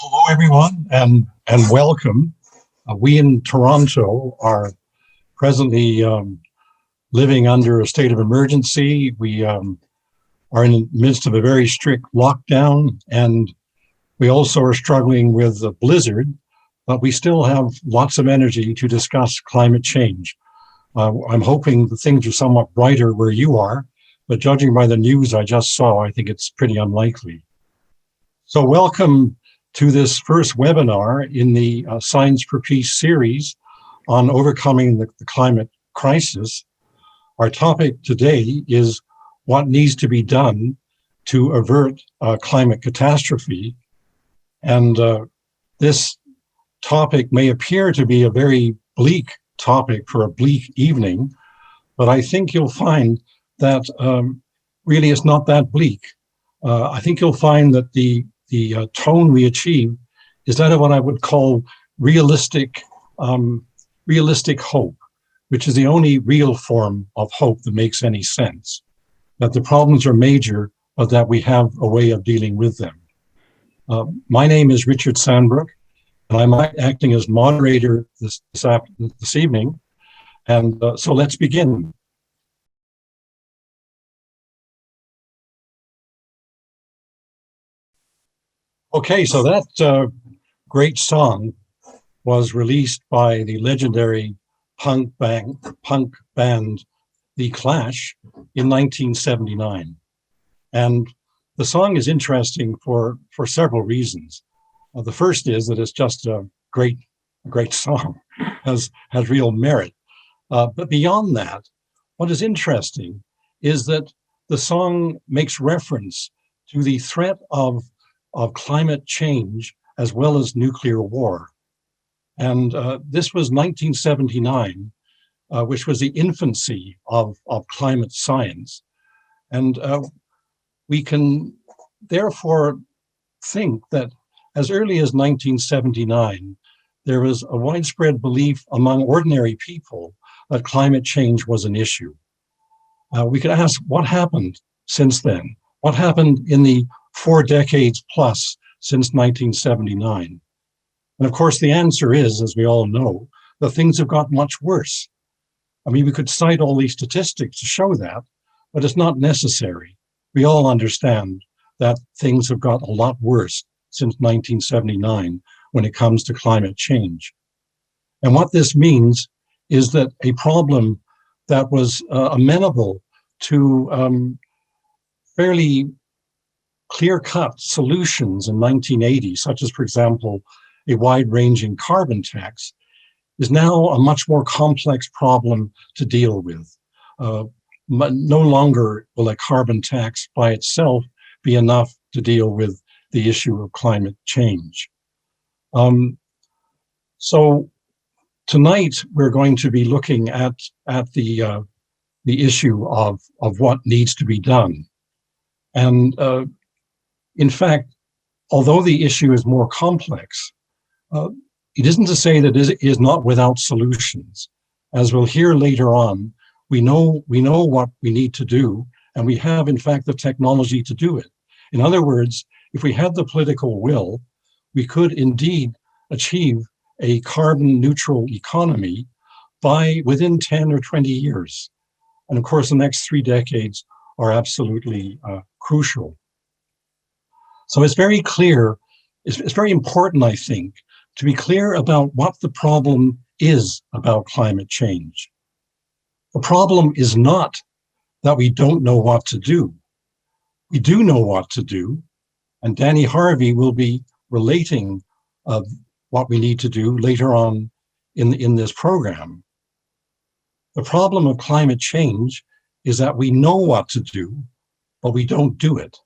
Hello, everyone, and welcome. We in Toronto are presently living under a state of emergency. We are in the midst of a very strict lockdown, and we also are struggling with a blizzard, but we still have lots of energy to discuss climate change. I'm hoping that things are somewhat brighter where you are, but judging by the news I just saw, I think it's pretty unlikely. So welcome to this first webinar in the Science for Peace series on overcoming the climate crisis. Our topic today is what needs to be done to avert climate catastrophe. And this topic may appear to be a very bleak topic for a bleak evening, but I think you'll find that really it's not that bleak. I think you'll find that the tone we achieve is that of what I would call realistic hope, which is the only real form of hope that makes any sense. That the problems are major, but that we have a way of dealing with them. My name is Richard Sandbrook, and I'm acting as moderator this evening. And so let's begin. Okay, so that great song was released by the legendary punk band The Clash in 1979. And the song is interesting for several reasons. The first is that it's just a great song, has real merit. But beyond that, what is interesting is that the song makes reference to the threat of climate change as well as nuclear war. And this was 1979, which was the infancy of climate science. And we can therefore think that as early as 1979, there was a widespread belief among ordinary people that climate change was an issue. We could ask, what happened since then? What happened in the 4 decades plus since 1979? And of course, the answer is, as we all know, that things have got much worse. I mean, we could cite all these statistics to show that, but it's not necessary. We all understand that things have got a lot worse since 1979 when it comes to climate change. And what this means is that a problem that was amenable to fairly clear-cut solutions in 1980, such as, for example, a wide-ranging carbon tax, is now a much more complex problem to deal with. No longer will a carbon tax by itself be enough to deal with the issue of climate change. So tonight we're going to be looking at the issue of what needs to be done. And in fact, although the issue is more complex, it isn't to say that it is not without solutions. As we'll hear later on, we know what we need to do, and we have, in fact, the technology to do it. In other words, if we had the political will, we could indeed achieve a carbon neutral economy within 10 or 20 years. And of course, the next 3 decades are absolutely crucial. So it's very clear, it's very important, I think, to be clear about what the problem is about climate change. The problem is not that we don't know what to do. We do know what to do, and Danny Harvey will be relating what we need to do later on in this program. The problem of climate change is that we know what to do, but we don't do it.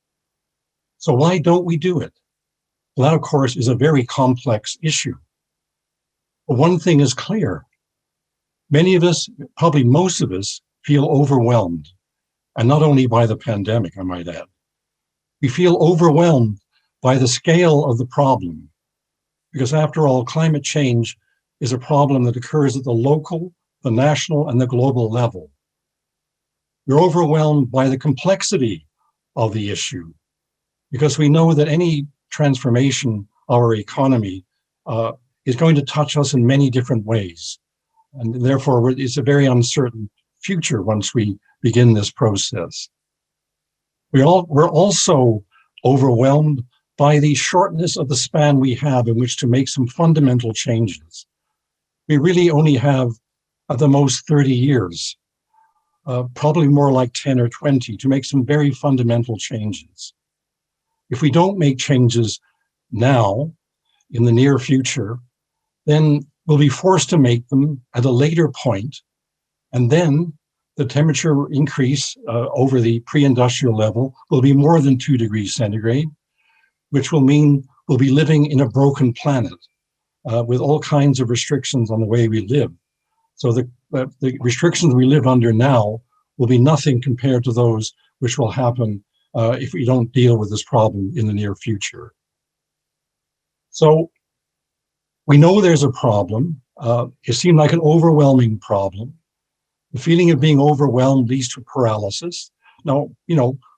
So why don't we do it? Well, that, of course, is a very complex issue. But one thing is clear. Many of us, probably most of us, feel overwhelmed. And not only by the pandemic, I might add. We feel overwhelmed by the scale of the problem. Because after all, climate change is a problem that occurs at the local, the national, and the global level. We're overwhelmed by the complexity of the issue, because we know that any transformation our economy is going to touch us in many different ways. And therefore, it's a very uncertain future once we begin this process. We're also overwhelmed by the shortness of the span we have in which to make some fundamental changes. We really only have, at the most, 30 years, probably more like 10 or 20, to make some very fundamental changes. If we don't make changes now, in the near future, then we'll be forced to make them at a later point, and then the temperature increase over the pre-industrial level will be more than 2 degrees centigrade, which will mean we'll be living in a broken planet with all kinds of restrictions on the way we live. So the restrictions we live under now will be nothing compared to those which will happen if we don't deal with this problem in the near future. So we know there's a problem. It seemed like an overwhelming problem. The feeling of being overwhelmed leads to paralysis. Now,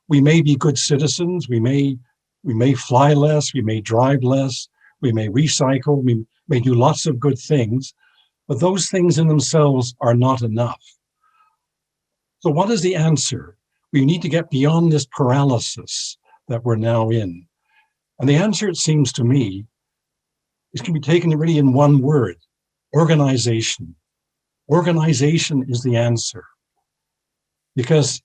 we may be good citizens. We may fly less. We may drive less. We may recycle. We may do lots of good things, but those things in themselves are not enough. So what is the answer? We need to get beyond this paralysis that we're now in. And the answer, it seems to me, is can be taken really in one word: organization. Organization is the answer. Because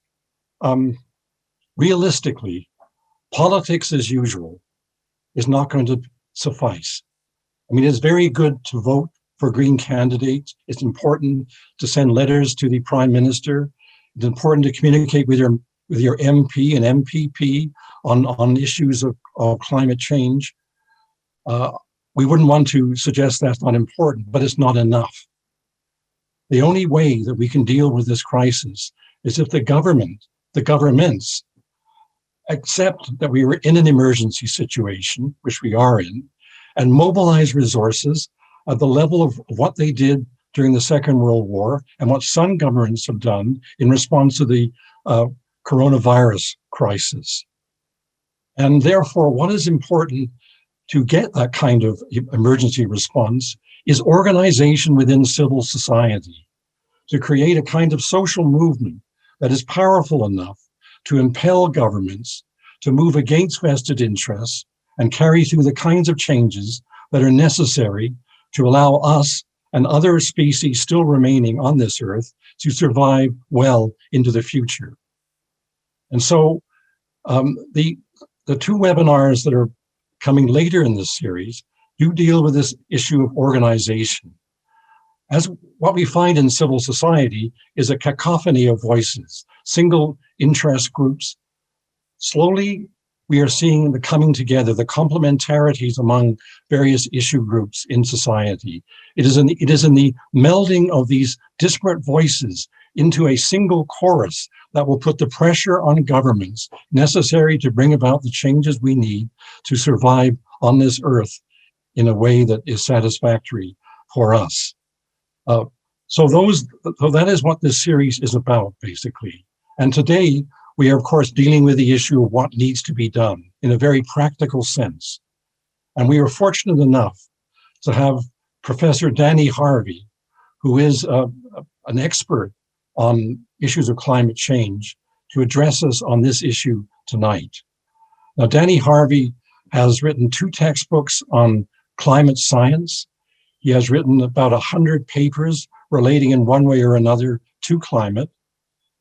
realistically, politics as usual is not going to suffice. I mean, it's very good to vote for green candidates. It's important to send letters to the Prime Minister. It's important to communicate with your MP and MPP on issues of climate change. We wouldn't want to suggest that's not important, but it's not enough. The only way that we can deal with this crisis is if the governments accept that we were in an emergency situation, which we are in, and mobilize resources at the level of what they did during the Second World War and what some governments have done in response to the coronavirus crisis. And therefore, what is important to get that kind of emergency response is organization within civil society, to create a kind of social movement that is powerful enough to impel governments to move against vested interests and carry through the kinds of changes that are necessary to allow us and other species still remaining on this earth to survive well into the future. And so the two webinars that are coming later in this series do deal with this issue of organization. As what we find in civil society is a cacophony of voices, single interest groups. Slowly, we are seeing the coming together, the complementarities among various issue groups in society. It is in the melding of these disparate voices into a single chorus that will put the pressure on governments necessary to bring about the changes we need to survive on this earth in a way that is satisfactory for us. So that is what this series is about, basically. And today, we are, of course, dealing with the issue of what needs to be done in a very practical sense. And we are fortunate enough to have Professor Danny Harvey, who is an expert on issues of climate change, to address us on this issue tonight. Now, Danny Harvey has written 2 textbooks on climate science. He has written about 100 papers relating in one way or another to climate.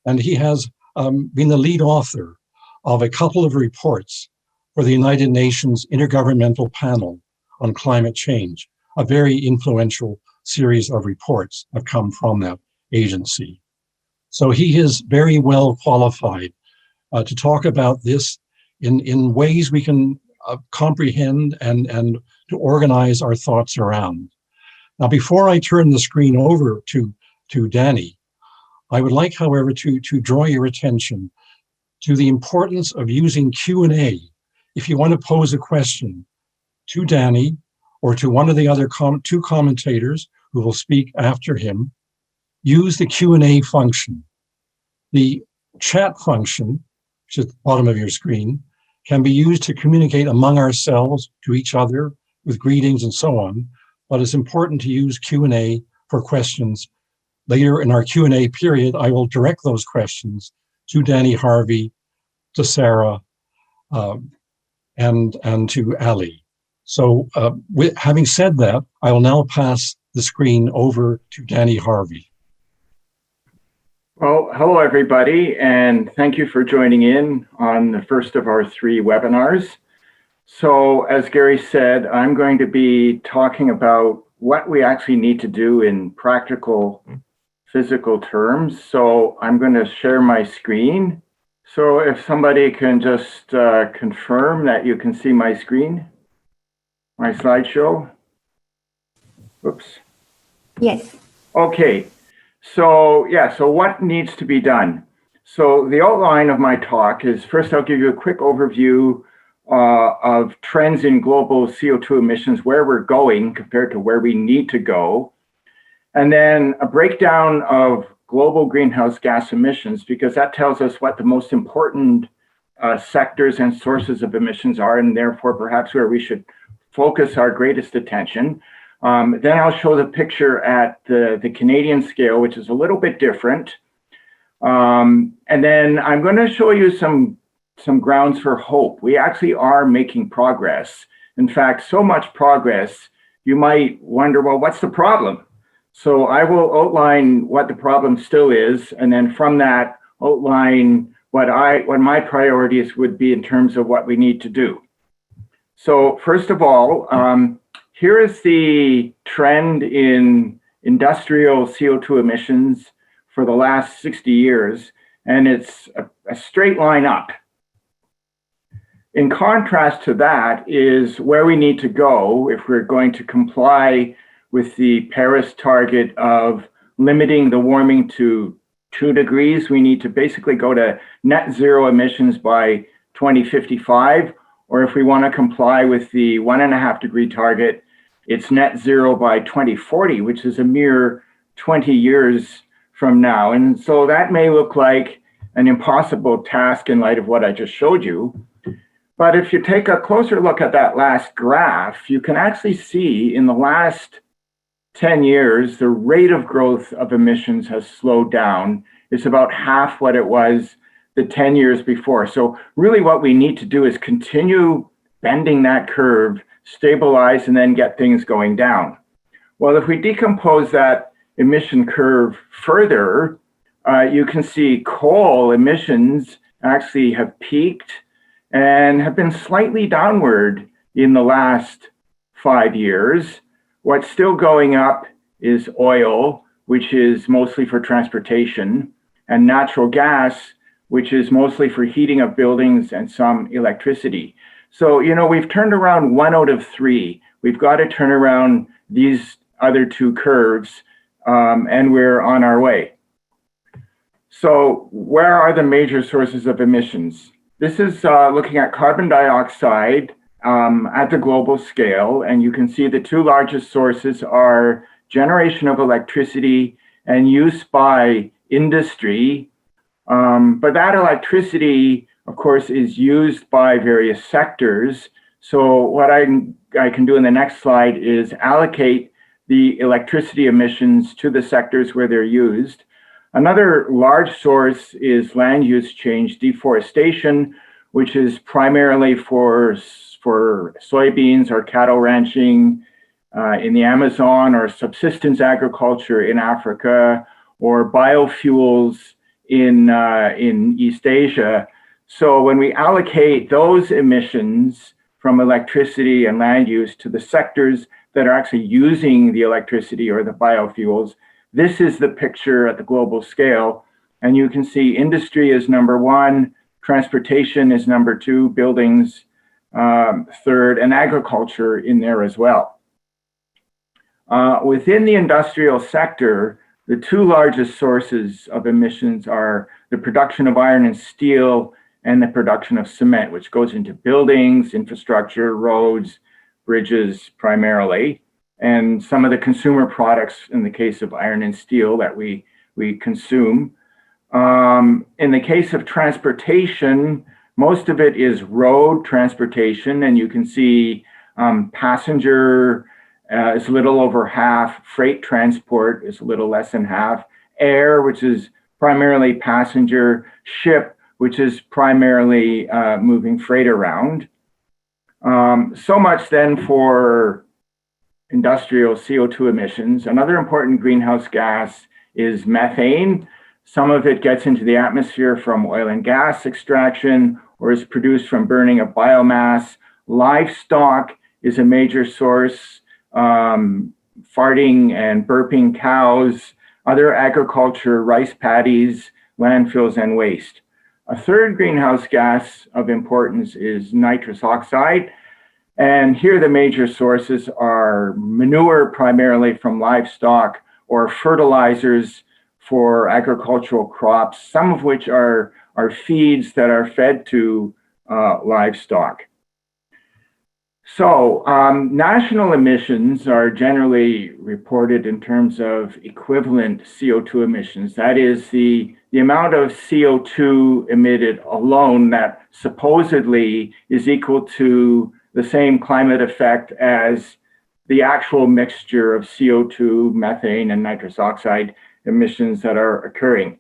And he has been the lead author of a couple of reports for the United Nations Intergovernmental Panel on Climate Change. A very influential series of reports have come from that agency. So he is very well qualified to talk about this in ways we can comprehend and to organize our thoughts around. Now, before I turn the screen over to Danny, I would like, however, to draw your attention to the importance of using Q&A. If you want to pose a question to Danny or to one of the other 2 commentators who will speak after him, use the Q&A function. The chat function, which is at the bottom of your screen, can be used to communicate among ourselves, to each other, with greetings and so on, but it's important to use Q&A for questions. Later in our Q&A period, I will direct those questions to Danny Harvey, to Sarah, and to Ali. So having said that, I will now pass the screen over to Danny Harvey. Well, hello everybody, and thank you for joining in on the first of our 3 webinars. So as Gary said, I'm going to be talking about what we actually need to do in practical physical terms. So I'm going to share my screen. So if somebody can just confirm that you can see my screen, my slideshow. Oops. Yes. Okay. So yeah, so what needs to be done? So the outline of my talk is, first I'll give you a quick overview of trends in global CO2 emissions, where we're going compared to where we need to go. And then a breakdown of global greenhouse gas emissions, because that tells us what the most important sectors and sources of emissions are, and therefore perhaps where we should focus our greatest attention. Then I'll show the picture at the Canadian scale, which is a little bit different. And then I'm going to show you some grounds for hope. We actually are making progress. In fact, so much progress, you might wonder, well, what's the problem? So I will outline what the problem still is, and then from that, outline what my priorities would be in terms of what we need to do. So first of all, here is the trend in industrial CO2 emissions for the last 60 years, and it's a straight line up. In contrast to that is where we need to go if we're going to comply with the Paris target of limiting the warming to 2 degrees. We need to basically go to net zero emissions by 2055, or if we want to comply with the 1.5 degree target, it's net zero by 2040, which is a mere 20 years from now. And so that may look like an impossible task in light of what I just showed you. But if you take a closer look at that last graph, you can actually see in the last 10 years, the rate of growth of emissions has slowed down. It's about half what it was the 10 years before. So really what we need to do is continue bending that curve, stabilize, and then get things going down. Well, if we decompose that emission curve further, you can see coal emissions actually have peaked and have been slightly downward in the last 5 years. What's still going up is oil, which is mostly for transportation, and natural gas, which is mostly for heating of buildings and some electricity. So, you know, we've turned around 1 out of 3. We've got to turn around these other 2 curves, and we're on our way. So where are the major sources of emissions? This is looking at carbon dioxide at the global scale, and you can see the 2 largest sources are generation of electricity and use by industry. But that electricity, of course, is used by various sectors. So what I can do in the next slide is allocate the electricity emissions to the sectors where they're used. Another large source is land use change, deforestation, which is primarily for soybeans or cattle ranching in the Amazon, or subsistence agriculture in Africa, or biofuels in East Asia. So when we allocate those emissions from electricity and land use to the sectors that are actually using the electricity or the biofuels, this is the picture at the global scale. And you can see industry is number 1, transportation is number 2, buildings third, and agriculture in there as well. Within the industrial sector, the 2 largest sources of emissions are the production of iron and steel and the production of cement, which goes into buildings, infrastructure, roads, bridges primarily, and some of the consumer products in the case of iron and steel that we consume. In the case of transportation, most of it is road transportation, and you can see Passenger is a little over half. Freight transport is a little less than half. Air, which is primarily passenger. Ship, which is primarily moving freight around. So much then for industrial CO2 emissions. Another important greenhouse gas is methane. Some of it gets into the atmosphere from oil and gas extraction or is produced from burning of biomass. Livestock is a major source, farting and burping cows, other agriculture, rice paddies, landfills, and waste. A third greenhouse gas of importance is nitrous oxide. And here the major sources are manure, primarily from livestock, or fertilizers for agricultural crops, some of which are feeds that are fed to livestock. So national emissions are generally reported in terms of equivalent CO2 emissions. That is the amount of CO2 emitted alone that supposedly is equal to the same climate effect as the actual mixture of CO2, methane, and nitrous oxide emissions that are occurring.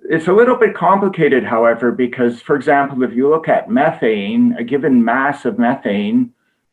It's a little bit complicated, however, because, for example, if you look at methane, a given mass of methane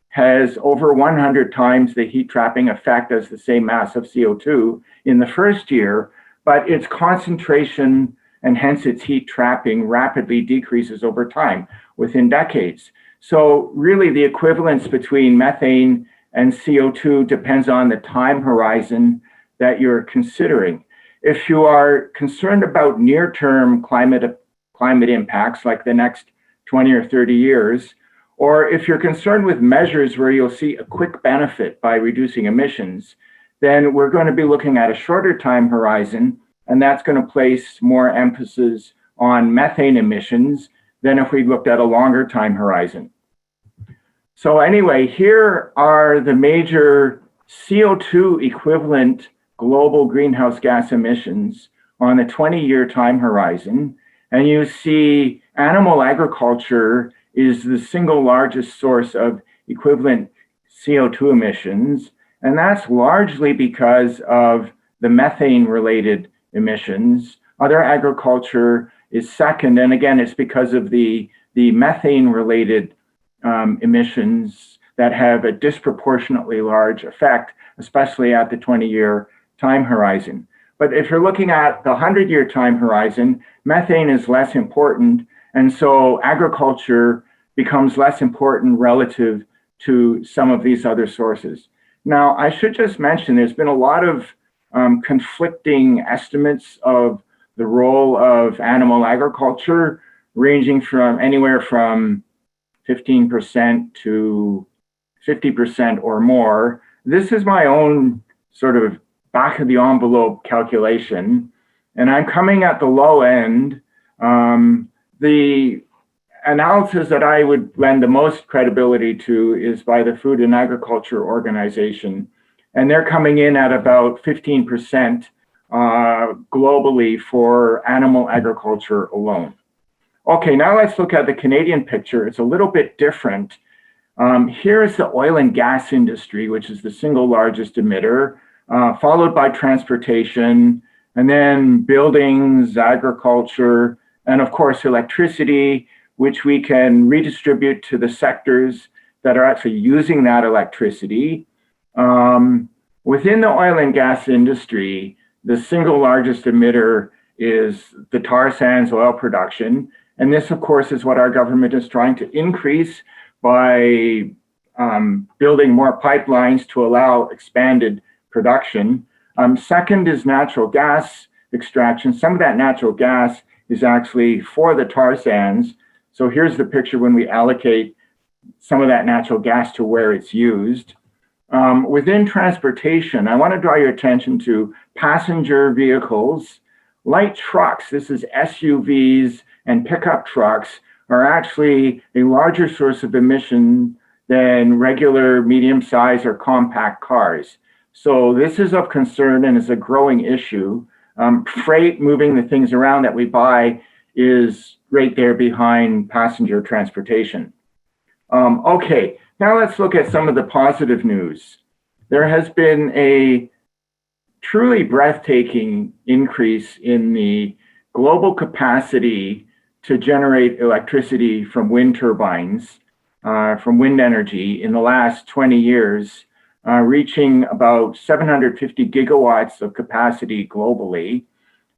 has over 100 times the heat trapping effect as the same mass of CO2 in the first year, but its concentration and hence its heat trapping rapidly decreases over time within decades. So really the equivalence between methane and CO2 depends on the time horizon that you're considering. If you are concerned about near-term climate impacts like the next 20 or 30 years, or if you're concerned with measures where you'll see a quick benefit by reducing emissions, then we're going to be looking at a shorter time horizon, and that's going to place more emphasis on methane emissions than if we looked at a longer time horizon. So anyway, here are the major CO2 equivalent global greenhouse gas emissions on a 20-year time horizon. And you see animal agriculture is the single largest source of equivalent CO2 emissions. And that's largely because of the methane-related emissions. Other agriculture is second, and again, it's because of the methane-related emissions that have a disproportionately large effect, especially at the 20-year time horizon. But if you're looking at the 100-year time horizon, methane is less important, and so agriculture becomes less important relative to some of these other sources. Now, I should just mention there's been a lot of conflicting estimates of the role of animal agriculture, ranging from anywhere from 15% to 50% or more. This is my own sort of back of the envelope calculation, and I'm coming at the low end. The analysis that I would lend the most credibility to is by the Food and Agriculture Organization, and they're coming in at about 15% globally for animal agriculture alone. Okay, now let's look at the Canadian picture. It's a little bit different. Here is the oil and gas industry, which is the single largest emitter, followed by transportation, and then buildings, agriculture, and of course electricity, which we can redistribute to the sectors that are actually using that electricity. Within the oil and gas industry, the single largest emitter is the tar sands oil production. And this, of course, is what our government is trying to increase by building more pipelines to allow expanded production. Second is natural gas extraction. Some of that natural gas is actually for the tar sands. So here's the picture when we allocate some of that natural gas to where it's used. Within transportation, I want to draw your attention to passenger vehicles. Light trucks, this is SUVs and pickup trucks, are actually a larger source of emission than regular medium-sized or compact cars. So this is of concern and is a growing issue. Freight, moving the things around that we buy, is right there behind passenger transportation. Okay, now let's look at some of the positive news. There has been a truly breathtaking increase in the global capacity to generate electricity from wind turbines, from wind energy in the last 20 years, reaching about 750 gigawatts of capacity globally.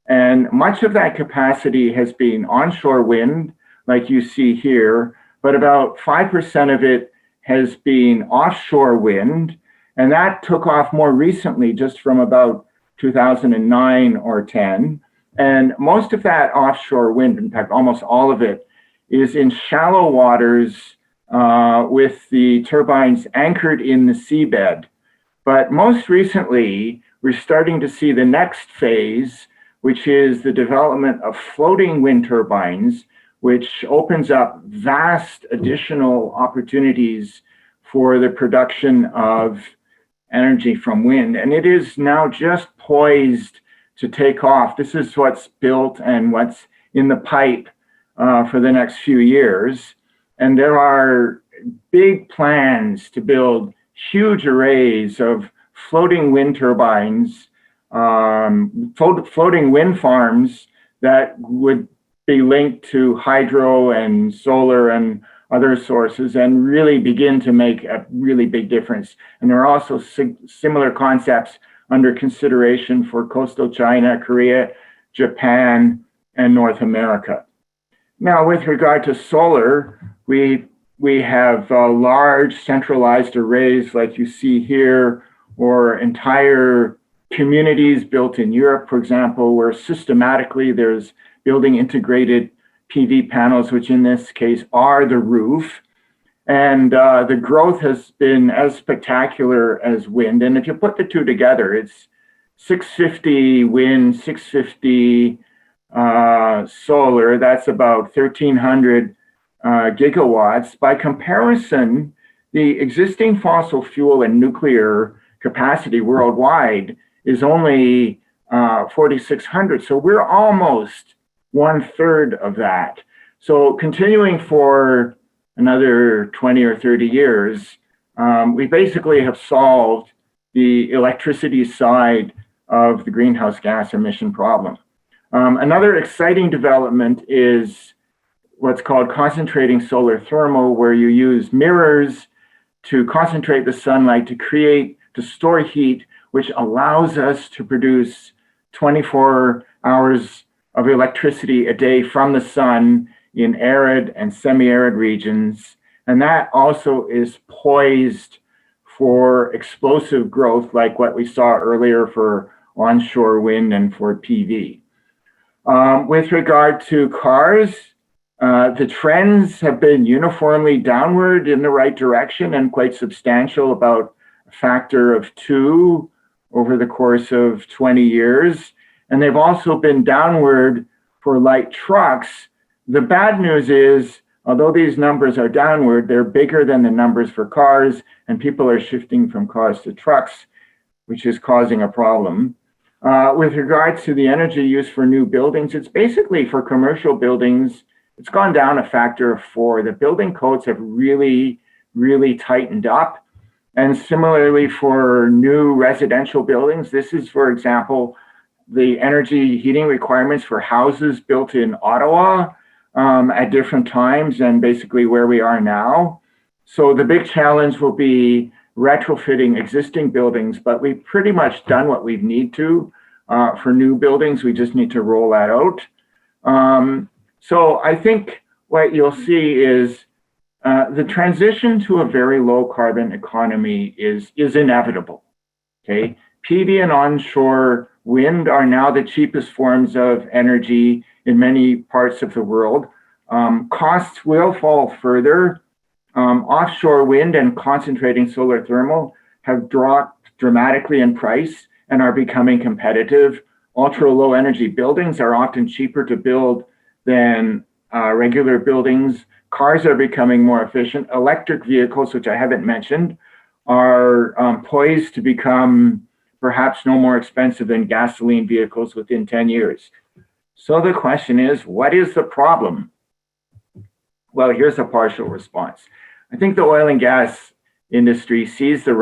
And much of that capacity has been onshore wind, like you see here, but about 5% of it has been offshore wind. And that took off more recently, just from about 2009 or 10. And most of that offshore wind, in fact, almost all of it, is in shallow waters with the turbines anchored in the seabed. But most recently, we're starting to see the next phase, which is the development of floating wind turbines, which opens up vast additional opportunities for the production of energy from wind. And it is now just poised to take off. This is what's built and what's in the pipe for the next few years. And there are big plans to build huge arrays of floating wind turbines, floating wind farms that would be linked to hydro and solar and other sources and really begin to make a really big difference. And there are also similar concepts under consideration for coastal China, Korea, Japan, and North America. Now, with regard to solar, we have large centralized arrays like you see here, or entire communities built in Europe, for example, where systematically there's building integrated PV panels, which in this case are the roof. And the growth has been as spectacular as wind. And if you put the two together, it's 650 wind, 650 solar. That's about 1,300 gigawatts. By comparison, the existing fossil fuel and nuclear capacity worldwide is only 4,600. So we're almost 1/3 of that. So continuing for another 20 or 30 years, we basically have solved the electricity side of the greenhouse gas emission problem. Another exciting development is what's called concentrating solar thermal, where you use mirrors to concentrate the sunlight to store heat, which allows us to produce 24 hours of electricity a day from the sun in arid and semi-arid regions. And that also is poised for explosive growth like what we saw earlier for onshore wind and for PV. With regard to cars, the trends have been uniformly downward in the right direction and quite substantial, about a factor of 2 over the course of 20 years. And they've also been downward for light trucks. The bad news is, although these numbers are downward, they're bigger than the numbers for cars, and people are shifting from cars to trucks, which is causing a problem. With regards to the energy use for new buildings, it's basically for commercial buildings, it's gone down a factor of 4. The building codes have really, really tightened up. And similarly for new residential buildings, this is, for example, the energy heating requirements for houses built in Ottawa at different times and basically where we are now. So the big challenge will be retrofitting existing buildings, but we've pretty much done what we need to for new buildings. We just need to roll that out. So I think what you'll see is the transition to a very low carbon economy is inevitable, okay? PV and onshore wind are now the cheapest forms of energy in many parts of the world. Costs will fall further. Offshore wind and concentrating solar thermal have dropped dramatically in price and are becoming competitive. Ultra low energy buildings are often cheaper to build than regular buildings. Cars are becoming more efficient. Electric vehicles, which I haven't mentioned, are poised to become perhaps no more expensive than gasoline vehicles within 10 years. So the question is, what is the problem? Well, here's a partial response. I think the oil and gas industry sees the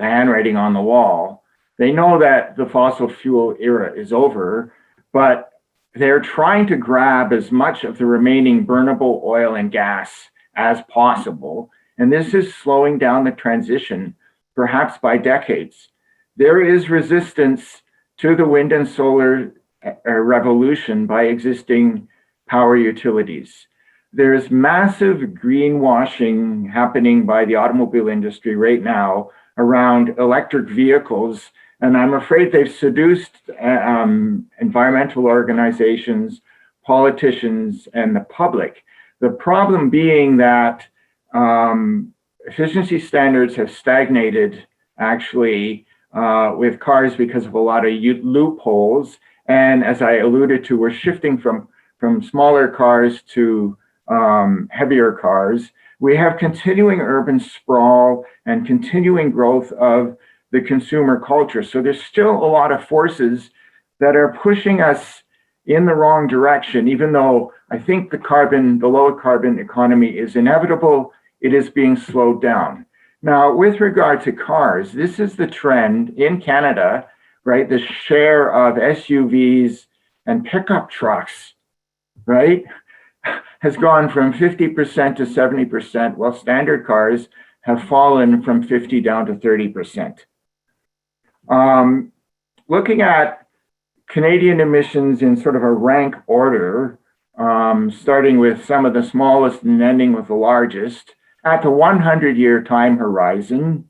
handwriting on the wall. They know that the fossil fuel era is over, but they're trying to grab as much of the remaining burnable oil and gas as possible. And this is slowing down the transition, perhaps by decades. There is resistance to the wind and solar revolution by existing power utilities. There's massive greenwashing happening by the automobile industry right now around electric vehicles. And I'm afraid they've seduced environmental organizations, politicians, and the public. The problem being that efficiency standards have stagnated actually with cars because of a lot of loopholes. And as I alluded to, we're shifting from smaller cars to heavier cars. We have continuing urban sprawl and continuing growth of the consumer culture. So there's still a lot of forces that are pushing us in the wrong direction. Even though I think the low carbon economy is inevitable, it is being slowed down. Now, with regard to cars, this is the trend in Canada, right? The share of SUVs and pickup trucks, right, has gone from 50% to 70%, while standard cars have fallen from 50 down to 30%. Looking at Canadian emissions in sort of a rank order, starting with some of the smallest and ending with the largest, at the 100-year time horizon,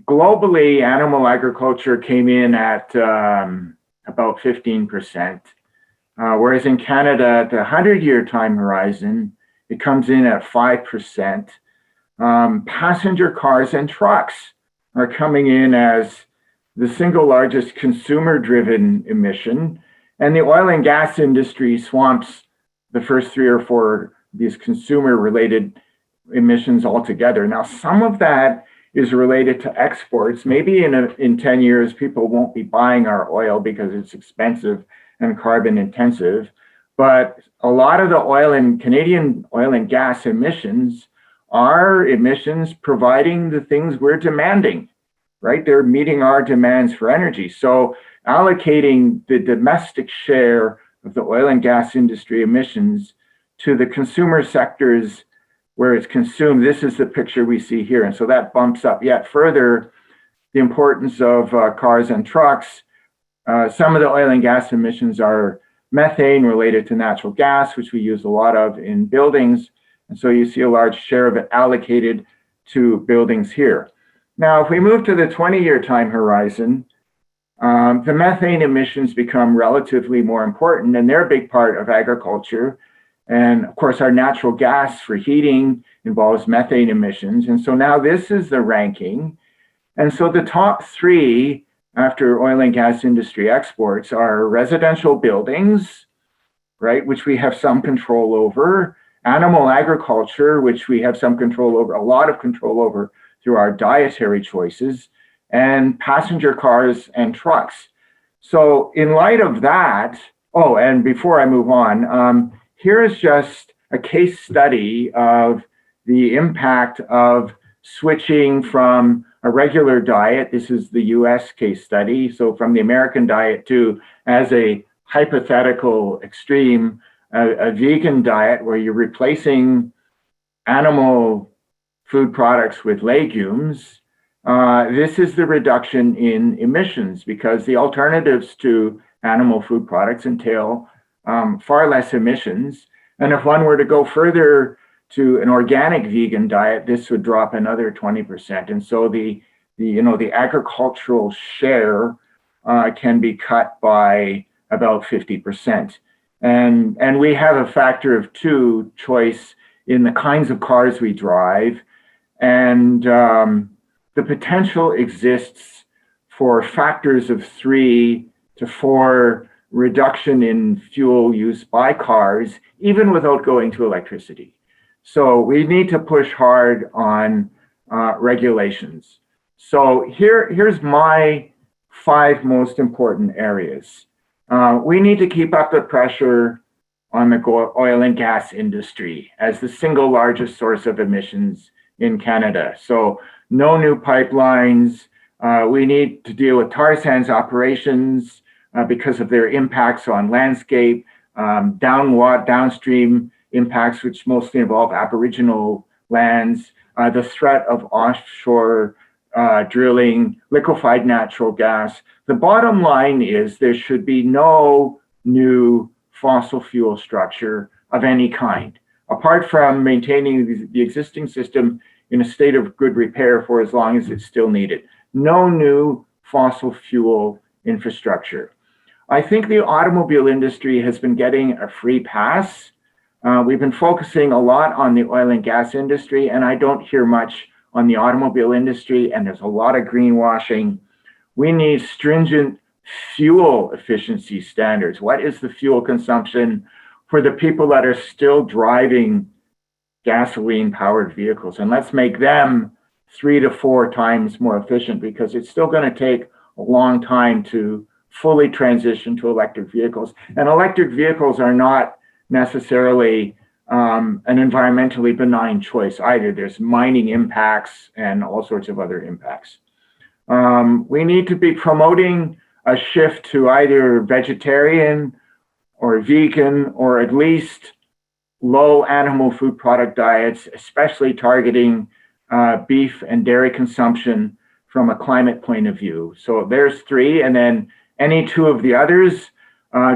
globally, animal agriculture came in at about 15%, whereas in Canada, at the 100-year time horizon, it comes in at 5%. Passenger cars and trucks are coming in as the single largest consumer-driven emission, and the oil and gas industry swamps the first 3 or 4 of these consumer-related emissions altogether. Now, some of that is related to exports. Maybe in 10 years, people won't be buying our oil because it's expensive and carbon intensive. But a lot of the Canadian oil and gas emissions are emissions providing the things we're demanding, right? They're meeting our demands for energy. So allocating the domestic share of the oil and gas industry emissions to the consumer sectors where it's consumed, this is the picture we see here. And so that bumps up yet further the importance of cars and trucks. Some of the oil and gas emissions are methane related to natural gas, which we use a lot of in buildings. And so you see a large share of it allocated to buildings here. Now, if we move to the 20-year time horizon, the methane emissions become relatively more important, and they're a big part of agriculture. And of course, our natural gas for heating involves methane emissions. And so now this is the ranking. And so the top 3 after oil and gas industry exports are residential buildings, right, which we have some control over, animal agriculture, which we have some control over, a lot of control over through our dietary choices, and passenger cars and trucks. So in light of that, and before I move on, here is just a case study of the impact of switching from a regular diet. This is the US case study. So from the American diet to, as a hypothetical extreme, a vegan diet where you're replacing animal food products with legumes. This is the reduction in emissions because the alternatives to animal food products entail far less emissions. And if one were to go further to an organic vegan diet, this would drop another 20%. And so the agricultural share can be cut by about 50%. And we have a factor of 2 choice in the kinds of cars we drive. And the potential exists for factors of 3 to 4 reduction in fuel use by cars, even without going to electricity. So we need to push hard on regulations. So here's my 5 most important areas. We need to keep up the pressure on the oil and gas industry as the single largest source of emissions in Canada. So no new pipelines. We need to deal with tar sands operations because of their impacts on landscape, downstream impacts, which mostly involve Aboriginal lands, the threat of offshore drilling, liquefied natural gas. The bottom line is there should be no new fossil fuel structure of any kind, apart from maintaining the existing system in a state of good repair for as long as it's still needed. No new fossil fuel infrastructure. I think the automobile industry has been getting a free pass. We've been focusing a lot on the oil and gas industry, and I don't hear much on the automobile industry, and there's a lot of greenwashing. We need stringent fuel efficiency standards. What is the fuel consumption for the people that are still driving gasoline-powered vehicles? And let's make them 3 to 4 times more efficient, because it's still going to take a long time to fully transition to electric vehicles. And electric vehicles are not necessarily an environmentally benign choice either. There's mining impacts and all sorts of other impacts. We need to be promoting a shift to either vegetarian or vegan, or at least low animal food product diets, especially targeting beef and dairy consumption from a climate point of view. So there's 3, and then any 2 of the others,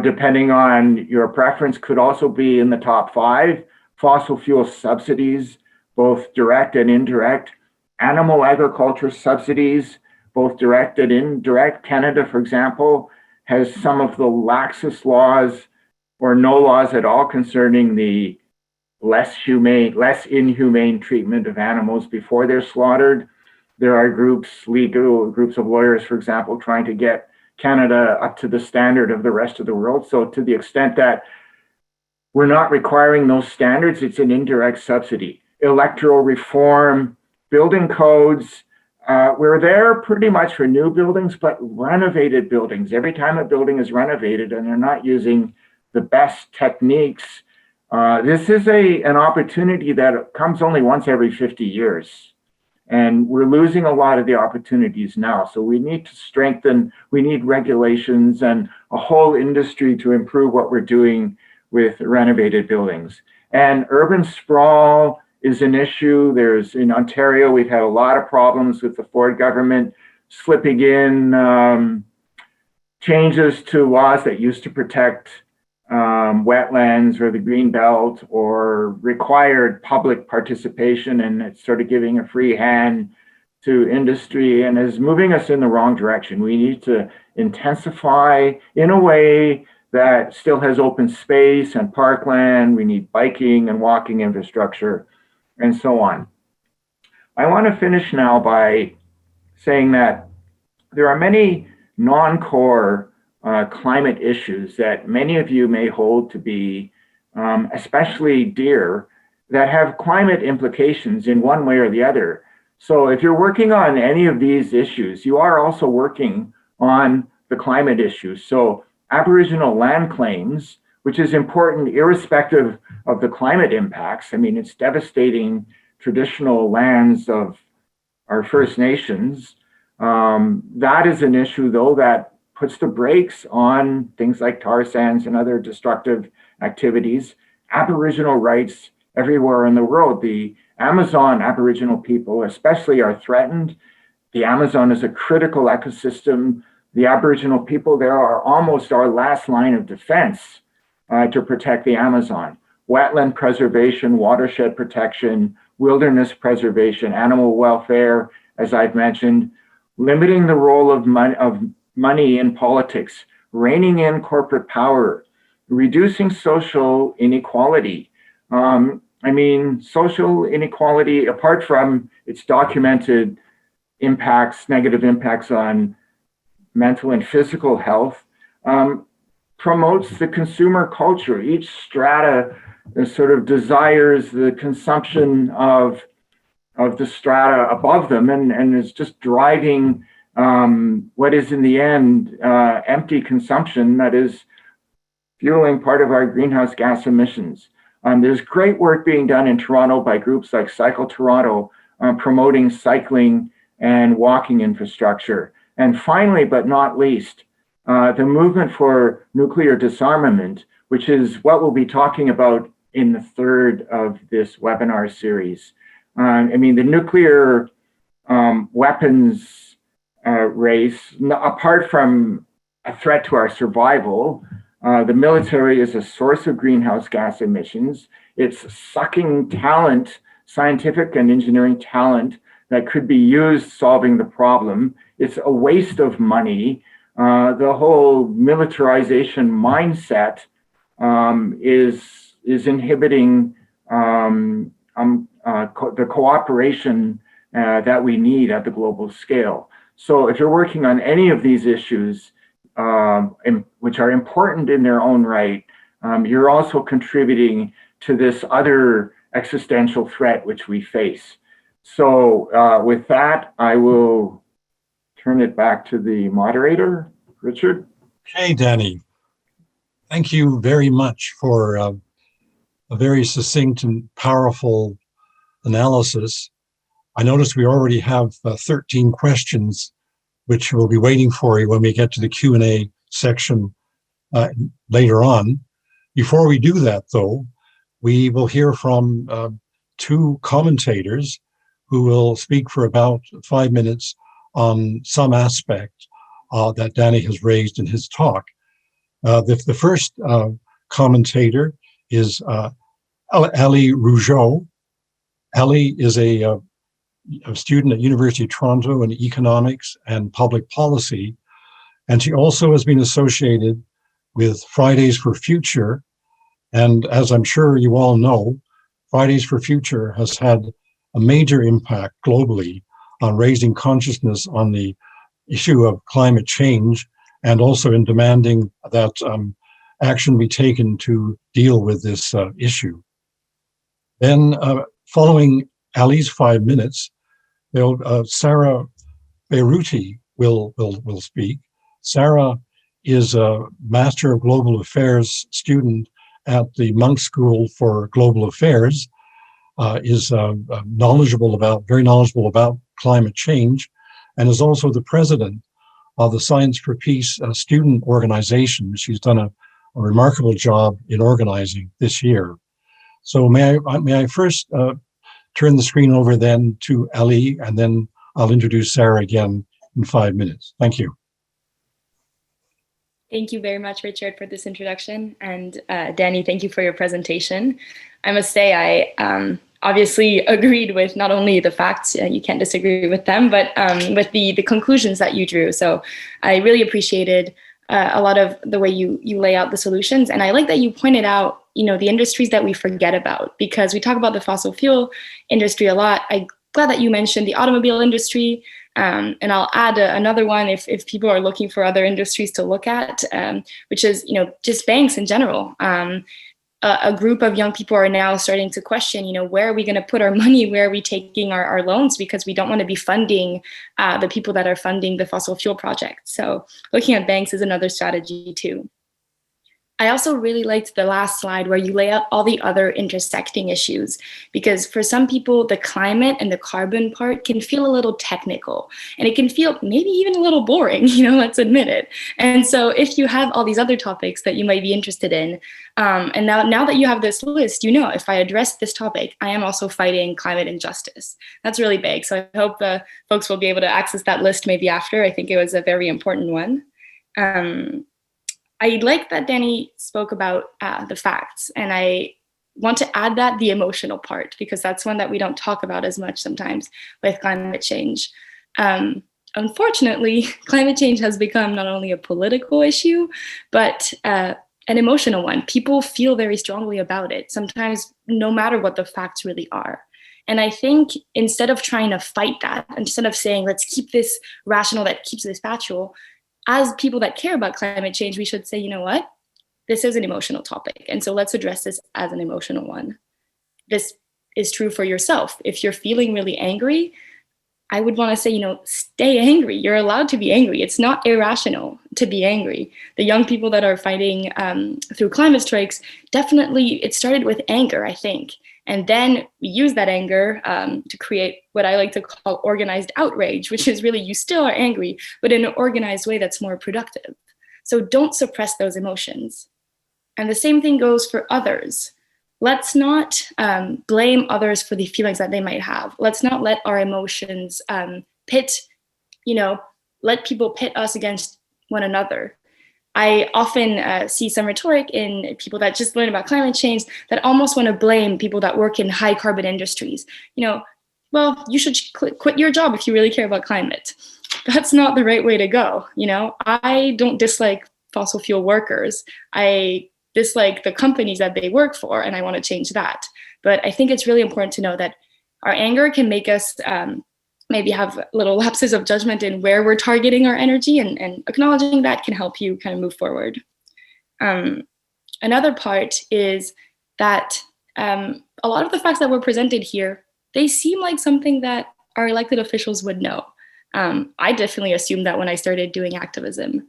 depending on your preference, could also be in the top 5. Fossil fuel subsidies, both direct and indirect. Animal agriculture subsidies, both direct and indirect. Canada, for example, has some of the laxest laws or no laws at all concerning the less inhumane treatment of animals before they're slaughtered. There are legal groups of lawyers, for example, trying to get Canada up to the standard of the rest of the world. So to the extent that we're not requiring those standards, it's an indirect subsidy. Electoral reform, building codes, we're there pretty much for new buildings, but renovated buildings. Every time a building is renovated and they're not using the best techniques, this is an opportunity that comes only once every 50 years. And we're losing a lot of the opportunities now. So we need to strengthen, we need regulations and a whole industry to improve what we're doing with renovated buildings. And urban sprawl is an issue. In Ontario, we've had a lot of problems with the Ford government slipping in changes to laws that used to protect wetlands or the green belt, or required public participation, and it's sort of giving a free hand to industry and is moving us in the wrong direction. We need to intensify in a way that still has open space and parkland. We need biking and walking infrastructure and so on. I want to finish now by saying that there are many non-core climate issues that many of you may hold to be especially dear, that have climate implications in one way or the other. So if you're working on any of these issues, you are also working on the climate issues. So Aboriginal land claims, which is important irrespective of the climate impacts. I mean, it's devastating traditional lands of our First Nations. That is an issue, though, that puts the brakes on things like tar sands and other destructive activities. Aboriginal rights everywhere in the world. The Amazon Aboriginal people especially are threatened. The Amazon is a critical ecosystem. The Aboriginal people there are almost our last line of defense to protect the Amazon. Wetland preservation, watershed protection, wilderness preservation, animal welfare, as I've mentioned, limiting the role of money in politics, reining in corporate power, reducing social inequality. Social inequality, apart from its documented impacts, negative impacts on mental and physical health, promotes the consumer culture. Each strata sort of desires the consumption of the strata above them, and is just driving what is in the end empty consumption that is fueling part of our greenhouse gas emissions. There's great work being done in Toronto by groups like Cycle Toronto, promoting cycling and walking infrastructure. And finally, but not least, the movement for nuclear disarmament, which is what we'll be talking about in the third of this webinar series. I mean, the nuclear weapons race, apart from a threat to our survival, the military is a source of greenhouse gas emissions. It's sucking talent, scientific and engineering talent that could be used solving the problem. It's a waste of money. The whole militarization mindset is inhibiting the cooperation that we need at the global scale. So if you're working on any of these issues, which are important in their own right, you're also contributing to this other existential threat which we face. So with that, I will turn it back to the moderator, Richard. Okay, Danny. Thank you very much for a very succinct and powerful analysis. I notice we already have 13 questions, which we'll be waiting for you when we get to the Q&A section later on. Before we do that, though, we will hear from two commentators who will speak for about 5 minutes on some aspect that Danny has raised in his talk. The first commentator is Ellie Rougeau. Ellie is a student at University of Toronto in economics and public policy, and she also has been associated with Fridays for Future. And as I'm sure you all know, Fridays for Future has had a major impact globally on raising consciousness on the issue of climate change, and also in demanding that action be taken to deal with this issue. Then following Ali's 5 minutes, Sarah Beiruti will speak. Sarah is a Master of Global Affairs student at the Monk School for Global Affairs, is very knowledgeable about climate change, and is also the president of the Science for Peace student organization. She's done a remarkable job in organizing this year. So may I first turn the screen over then to Ali, and then I'll introduce Sarah again in 5 minutes. Thank you. Thank you very much, Richard, for this introduction. And Danny, thank you for your presentation. I must say, I obviously agreed with not only the facts, you can't disagree with them, but with the conclusions that you drew. So I really appreciated a lot of the way you lay out the solutions. And I like that you pointed out, the industries that we forget about, because we talk about the fossil fuel industry a lot. I'm glad that you mentioned the automobile industry. And I'll add another one if people are looking for other industries to look at, which is, just banks in general. A group of young people are now starting to question, where are we going to put our money? Where are we taking our loans? Because we don't want to be funding the people that are funding the fossil fuel projects. So looking at banks is another strategy too. I also really liked the last slide where you lay out all the other intersecting issues, because for some people, the climate and the carbon part can feel a little technical, and it can feel maybe even a little boring, let's admit it. And so if you have all these other topics that you might be interested in, and now that you have this list, if I address this topic, I am also fighting climate injustice. That's really big. So I hope folks will be able to access that list maybe after. I think it was a very important one. I like that Danny spoke about the facts, and I want to add that the emotional part, because that's one that we don't talk about as much sometimes with climate change. Unfortunately, climate change has become not only a political issue, but an emotional one. People feel very strongly about it, sometimes no matter what the facts really are. And I think instead of trying to fight that, instead of saying, let's keep this rational, that keeps this factual, as people that care about climate change, we should say, you know what? This is an emotional topic. And so let's address this as an emotional one. This is true for yourself. If you're feeling really angry, I would want to say, stay angry. You're allowed to be angry. It's not irrational to be angry. The young people that are fighting through climate strikes, definitely it started with anger, I think. And then we use that anger to create what I like to call organized outrage, which is really you still are angry, but in an organized way that's more productive. So don't suppress those emotions. And the same thing goes for others. Let's not blame others for the feelings that they might have. Let's not let our emotions let people pit us against one another. I often see some rhetoric in people that just learn about climate change that almost want to blame people that work in high carbon industries. Well, you should quit your job if you really care about climate. That's not the right way to go. I don't dislike fossil fuel workers. I dislike the companies that they work for, and I want to change that. But I think it's really important to know that our anger can make us maybe have little lapses of judgment in where we're targeting our energy, and acknowledging that can help you kind of move forward. Another part is that a lot of the facts that were presented here, they seem like something that our elected officials would know. I definitely assumed that when I started doing activism.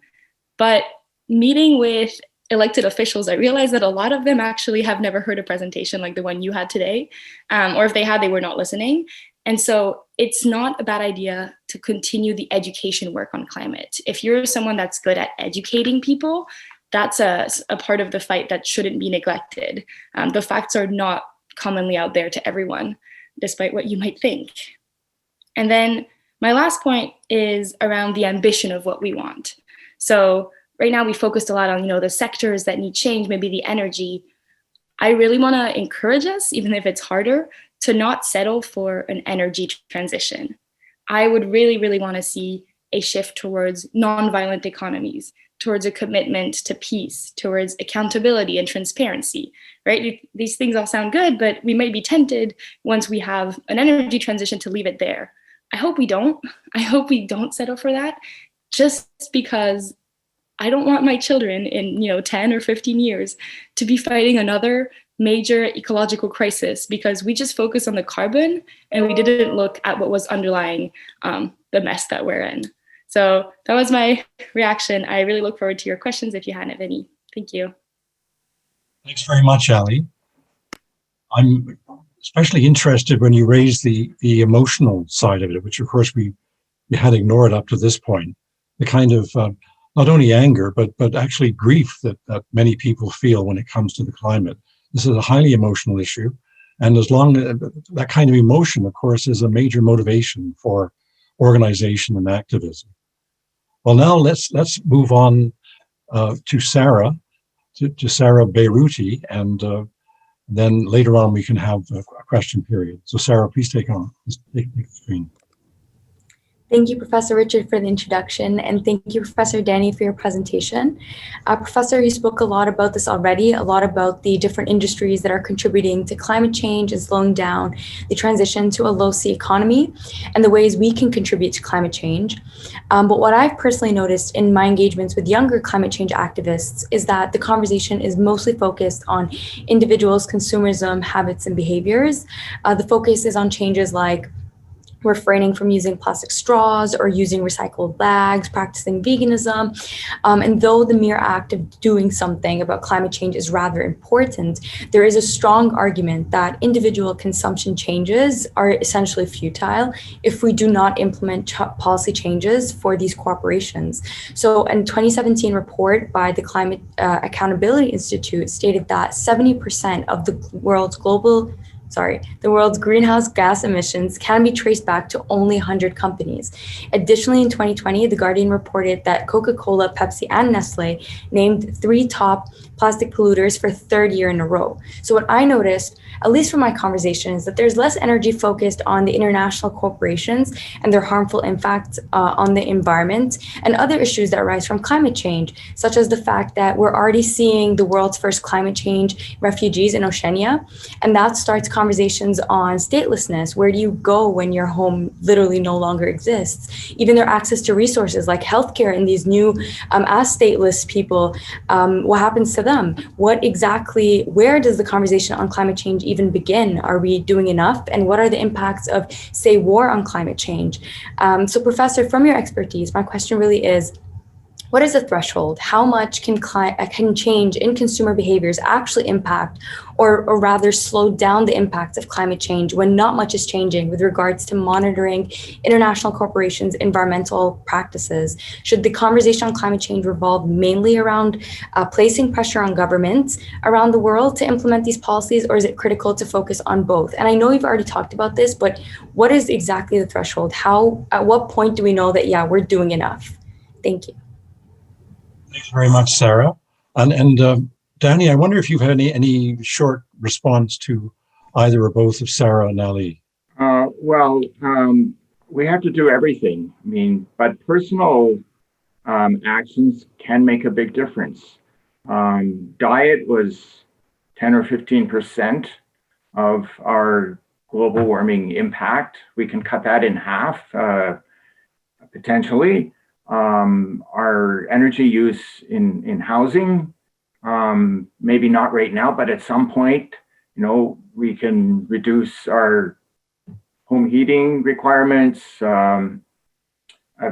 But meeting with elected officials, I realized that a lot of them actually have never heard a presentation like the one you had today, or if they had, they were not listening. And so it's not a bad idea to continue the education work on climate. If you're someone that's good at educating people, that's a part of the fight that shouldn't be neglected. The facts are not commonly out there to everyone, despite what you might think. And then my last point is around the ambition of what we want. So right now we focused a lot on, the sectors that need change, maybe the energy. I really want to encourage us, even if it's harder, to not settle for an energy transition. I would really, really want to see a shift towards nonviolent economies, towards a commitment to peace, towards accountability and transparency, right? These things all sound good, but we might be tempted once we have an energy transition to leave it there. I hope we don't. I hope we don't settle for that, just because I don't want my children in 10 or 15 years to be fighting another major ecological crisis because we just focused on the carbon and we didn't look at what was underlying the mess that we're in. So that was my reaction. I really look forward to your questions if you have any. Thank you. Thanks very much, Ali. I'm especially interested when you raise the emotional side of it, which of course we had ignored up to this point. The kind of not only anger, but actually grief that many people feel when it comes to the climate. This is a highly emotional issue. And as long as that kind of emotion, of course, is a major motivation for organization and activism. Well, now let's move on to Sarah, to Sarah Beiruti, and then later on we can have a question period. So Sarah, please take the screen. Thank you, Professor Richard, for the introduction, and thank you, Professor Danny, for your presentation. Professor, you spoke a lot about this already, a lot about the different industries that are contributing to climate change and slowing down the transition to a low-C economy and the ways we can contribute to climate change. But what I've personally noticed in my engagements with younger climate change activists is that the conversation is mostly focused on individuals' consumerism, habits, and behaviors. The focus is on changes like refraining from using plastic straws or using recycled bags, practicing veganism. And though the mere act of doing something about climate change is rather important, there is a strong argument that individual consumption changes are essentially futile if we do not implement policy changes for these corporations. So a 2017 report by the Climate Accountability Institute stated that 70% of the world's greenhouse gas emissions can be traced back to only 100 companies. Additionally, in 2020, The Guardian reported that Coca-Cola, Pepsi, and Nestle named 3 top plastic polluters for 3rd year in a row. So what I noticed, at least from my conversation, is that there's less energy focused on the international corporations and their harmful impacts on the environment and other issues that arise from climate change, such as the fact that we're already seeing the world's first climate change refugees in Oceania, and that starts conversations conversations on statelessness. Where do you go when your home literally no longer exists? Even their access to resources like healthcare and these new, as stateless people, what happens to them? Where does the conversation on climate change even begin? Are we doing enough? And what are the impacts of, say, war on climate change? So Professor, from your expertise, my question really is, what is the threshold? How much can change in consumer behaviors actually impact or rather slow down the impacts of climate change when not much is changing with regards to monitoring international corporations' environmental practices? Should the conversation on climate change revolve mainly around placing pressure on governments around the world to implement these policies, or is it critical to focus on both? And I know you've already talked about this, but what is exactly the threshold? At what point do we know that, yeah, we're doing enough? Thank you. Thanks very much, Sarah. And Danny, I wonder if you've had any short response to either or both of Sarah and Ali. We have to do everything. I mean, but personal actions can make a big difference. Diet was 10 or 15% of our global warming impact. We can cut that in half, potentially. Our energy use in housing, maybe not right now, but at some point, we can reduce our home heating requirements,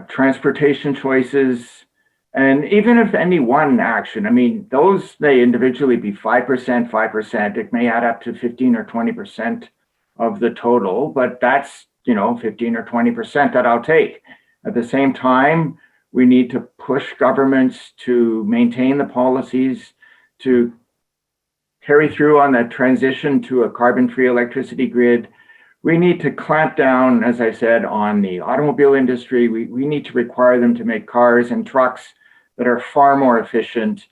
transportation choices, and even if any one action, I mean, those may individually be 5%, it may add up to 15 or 20% of the total, but that's, 15 or 20% that I'll take. At the same time, we need to push governments to maintain the policies, to carry through on the transition to a carbon-free electricity grid. We need to clamp down, as I said, on the automobile industry. We need to require them to make cars and trucks that are far more efficient.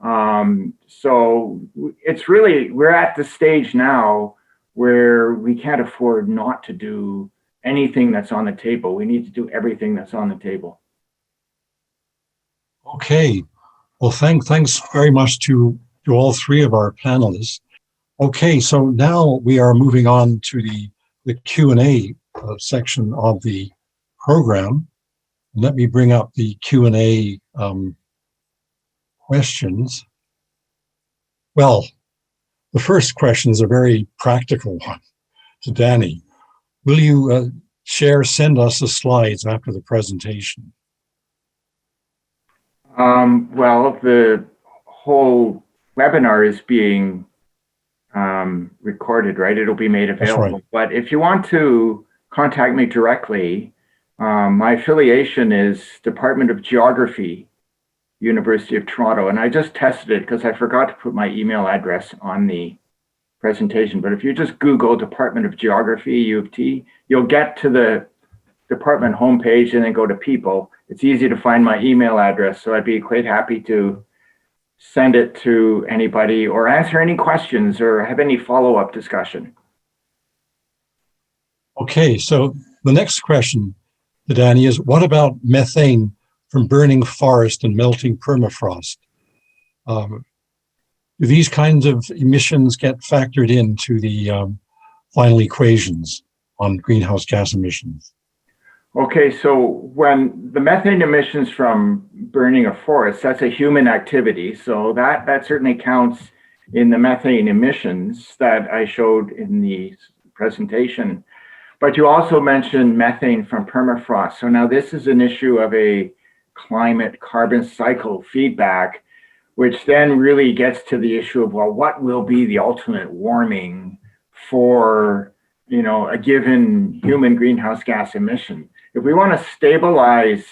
So it's really, we're at the stage now where we can't afford not to do anything that's on the table. We need to do everything that's on the table. Okay. Well, thanks very much to all three of our panelists. Okay, so now we are moving on to the Q&A section of the program. Let me bring up the Q&A questions. Well, the first question is a very practical one to Danny. Will you send us the slides after the presentation? Well, the whole webinar is being recorded, right? It'll be made available. Right. But if you want to contact me directly, my affiliation is Department of Geography, University of Toronto. And I just tested it because I forgot to put my email address on the presentation. But if you just Google Department of Geography, U of T, you'll get to the department homepage and then go to people. It's easy to find my email address. So I'd be quite happy to send it to anybody or answer any questions or have any follow-up discussion. Okay, so the next question to Danny is, what about methane from burning forest and melting permafrost? Do these kinds of emissions get factored into the final equations on greenhouse gas emissions? Okay, so when the methane emissions from burning a forest, that's a human activity. So that certainly counts in the methane emissions that I showed in the presentation. But you also mentioned methane from permafrost. So now this is an issue of a climate carbon cycle feedback, which then really gets to the issue of, well, what will be the ultimate warming for, a given human greenhouse gas emission? If we want to stabilize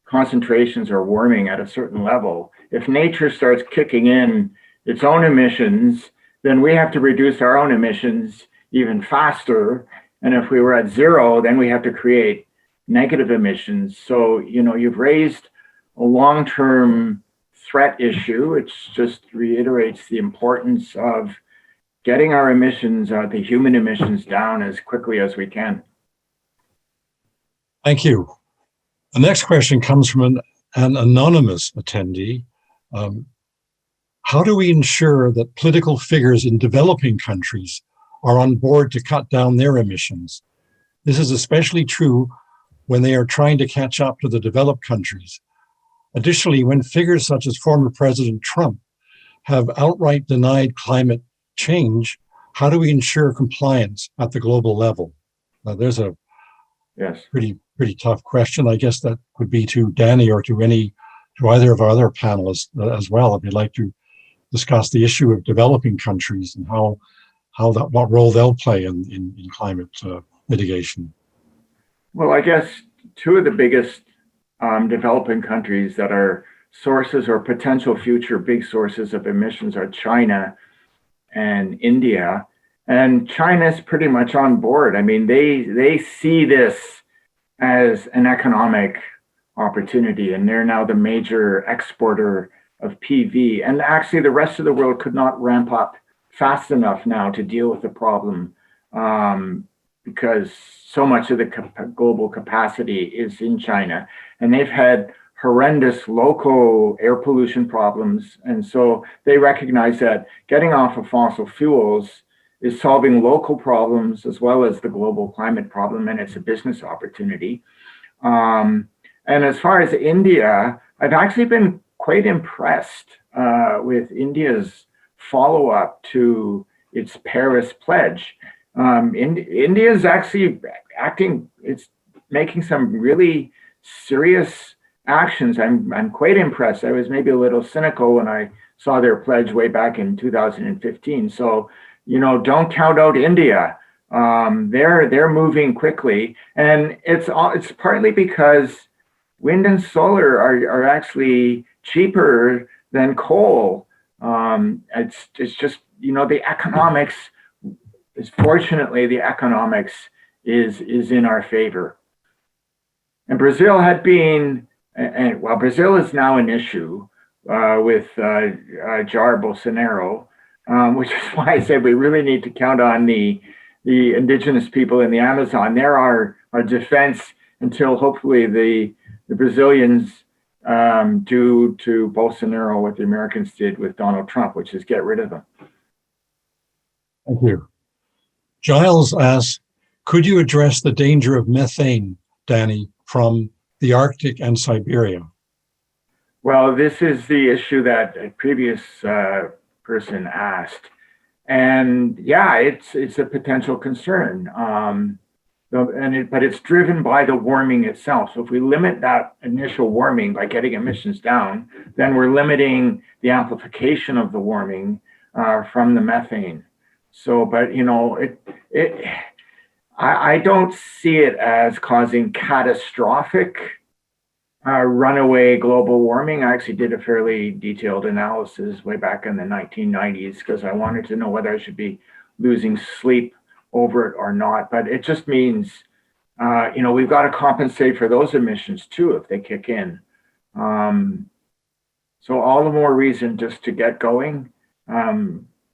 concentrations or warming at a certain level, if nature starts kicking in its own emissions, then we have to reduce our own emissions even faster. And if we were at zero, then we have to create negative emissions. So, you've raised a long-term threat issue. It just reiterates the importance of getting our emissions, the human emissions, down as quickly as we can. Thank you. The next question comes from an anonymous attendee. How do we ensure that political figures in developing countries are on board to cut down their emissions. This is especially true when they are trying to catch up to the developed countries. Additionally, when figures such as former President Trump have outright denied climate change, how do we ensure compliance at the global level? There's a pretty tough question. I guess that could be to Danny or to either of our other panelists as well, if you'd like to discuss the issue of developing countries and what role they'll play in climate mitigation. Well, I guess two of the biggest developing countries that are sources or potential future big sources of emissions are China and India. And China's pretty much on board. I mean, they see this as an economic opportunity, and they're now the major exporter of PV. And actually, the rest of the world could not ramp up fast enough now to deal with the problem because so much of the global capacity is in China. And they've had horrendous local air pollution problems. And so they recognize that getting off of fossil fuels is solving local problems as well as the global climate problem, and it's a business opportunity. And as far as India, I've actually been quite impressed with India's follow-up to its Paris pledge. India is actually it's making some really serious actions. I'm quite impressed. I was maybe a little cynical when I saw their pledge way back in 2015. So, don't count out India. They're moving quickly, and it's partly because wind and solar are actually cheaper than coal. It's just the economics fortunately the economics is in our favor. And Brazil had been, and well, Brazil is now an issue with Jair Bolsonaro. Which is why I said we really need to count on the indigenous people in the Amazon. They're our defense until hopefully the Brazilians do to Bolsonaro what the Americans did with Donald Trump, which is get rid of them. Thank you. Giles asks, could you address the danger of methane, Danny, from the Arctic and Siberia? Well, this is the issue that a previous person asked, and yeah, it's a potential concern, but it's driven by the warming itself. So if we limit that initial warming by getting emissions down, then we're limiting the amplification of the warming from the methane. So, but I don't see it as causing catastrophic runaway global warming. I actually did a fairly detailed analysis way back in the 1990s because I wanted to know whether I should be losing sleep over it or not. But it just means, we've got to compensate for those emissions too if they kick in. So all the more reason just to get going.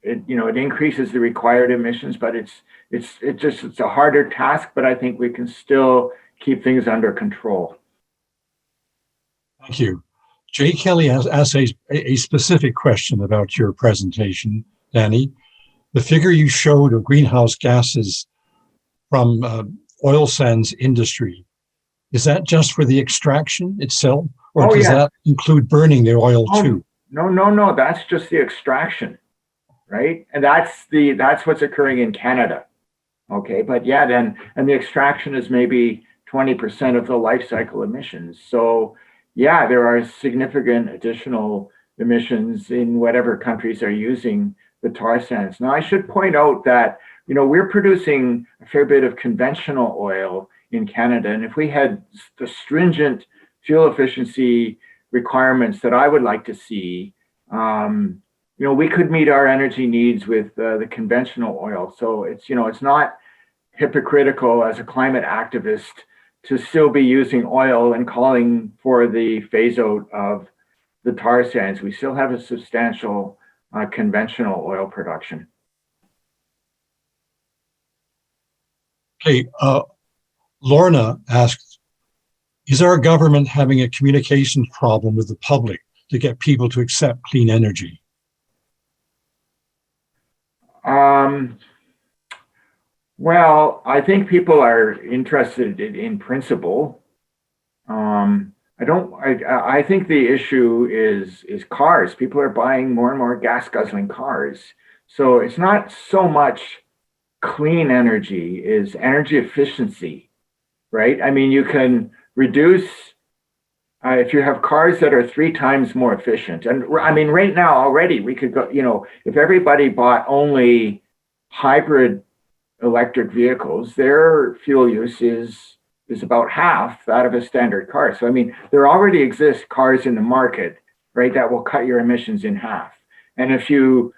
It increases the required emissions, but it's a harder task. But I think we can still keep things under control. Thank you. Jay Kelly has asked a specific question about your presentation, Danny. The figure you showed of greenhouse gases from oil sands industry, is that just for the extraction itself, or does that include burning the oil too? No, that's just the extraction, right? And that's what's occurring in Canada. Okay, but and the extraction is maybe 20% of the life cycle emissions. So yeah, there are significant additional emissions in whatever countries are using the tar sands. Now, I should point out that, we're producing a fair bit of conventional oil in Canada. And if we had the stringent fuel efficiency requirements that I would like to see, we could meet our energy needs with the conventional oil. So it's not hypocritical as a climate activist to still be using oil and calling for the phase out of the tar sands. We still have a substantial conventional oil production. Okay, Lorna asks, is our government having a communications problem with the public to get people to accept clean energy? Well, I think people are interested in principle. I think the issue is cars. People are buying more and more gas guzzling cars. So it's not so much clean energy, is energy efficiency, right? I mean, you can reduce if you have cars that are 3 times more efficient. And I mean, right now already we could go, if everybody bought only hybrid electric vehicles, their fuel use is about half that of a standard car. So, I mean, there already exist cars in the market, right, that will cut your emissions in half. And if you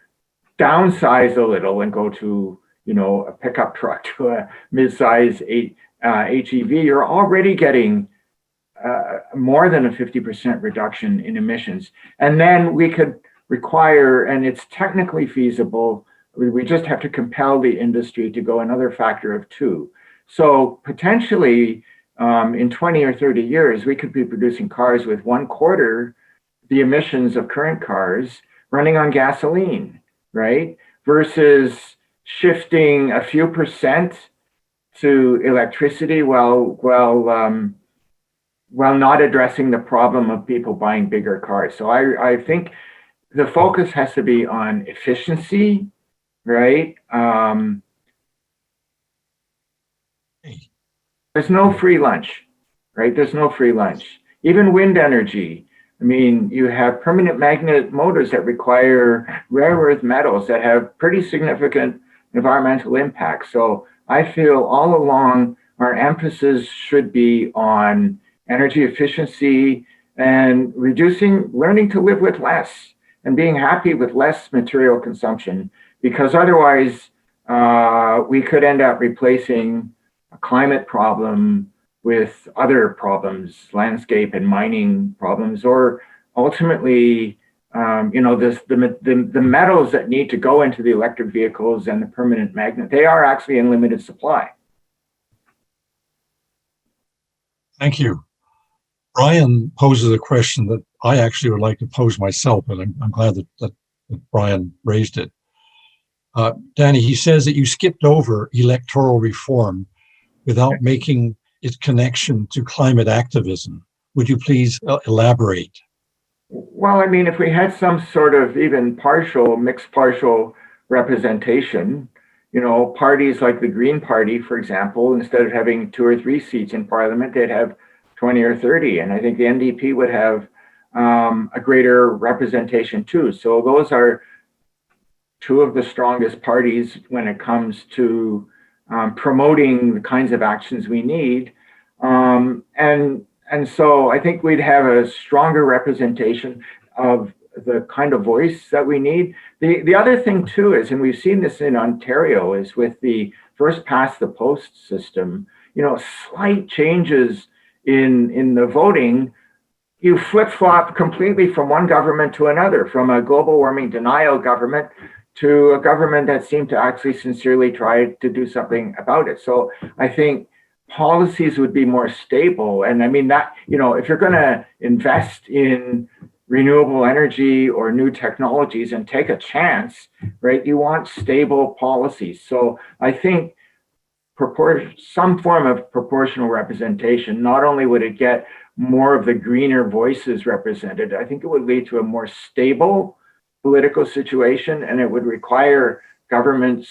downsize a little and go to, a pickup truck to a mid-size HEV, you're already getting more than a 50% reduction in emissions. And then we could require, and it's technically feasible, we just have to compel the industry to go another factor of 2. So potentially in 20 or 30 years, we could be producing cars with 1/4 the emissions of current cars running on gasoline, right? Versus shifting a few percent to electricity while not addressing the problem of people buying bigger cars. So I think the focus has to be on efficiency, right? There's no free lunch, right? There's no free lunch. Even wind energy. I mean, you have permanent magnet motors that require rare earth metals that have pretty significant environmental impact. So I feel all along our emphasis should be on energy efficiency and learning to live with less and being happy with less material consumption, because otherwise we could end up replacing a climate problem with other problems, landscape and mining problems, or ultimately, the metals that need to go into the electric vehicles and the permanent magnet, they are actually in limited supply. Thank you. Brian poses a question that I actually would like to pose myself, and I'm glad that Brian raised it. Danny, he says that you skipped over electoral reform without making its connection to climate activism. Would you please elaborate? Well, I mean, if we had some sort of even mixed partial representation, parties like the Green Party, for example, instead of having 2 or 3 seats in Parliament, they'd have 20 or 30. And I think the NDP would have a greater representation too. So those are 2 of the strongest parties when it comes to promoting the kinds of actions we need. And so I think we'd have a stronger representation of the kind of voice that we need. The other thing too is, and we've seen this in Ontario, is with the first past the post system, slight changes in the voting, you flip-flop completely from one government to another, from a global warming denial government to a government that seemed to actually sincerely try to do something about it. So I think policies would be more stable. And I mean that, if you're going to invest in renewable energy or new technologies and take a chance, right, you want stable policies. So I think some form of proportional representation, not only would it get more of the greener voices represented, I think it would lead to a more stable political situation, and it would require parties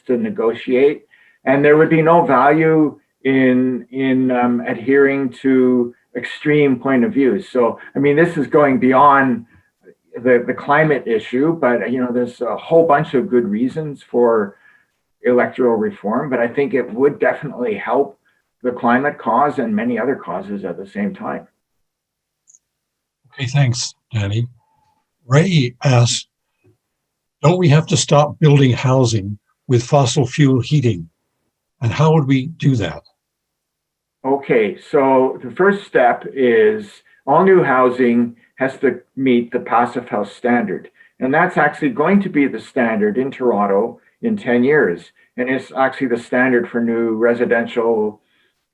to negotiate. And there would be no value in adhering to extreme point of views. So, I mean, this is going beyond the climate issue, but there's a whole bunch of good reasons for electoral reform. But I think it would definitely help the climate cause and many other causes at the same time. Okay, thanks, Danny. Ray asks, don't we have to stop building housing with fossil fuel heating? And how would we do that? Okay, so the first step is all new housing has to meet the Passive House standard. And that's actually going to be the standard in Toronto in 10 years. And it's actually the standard for new residential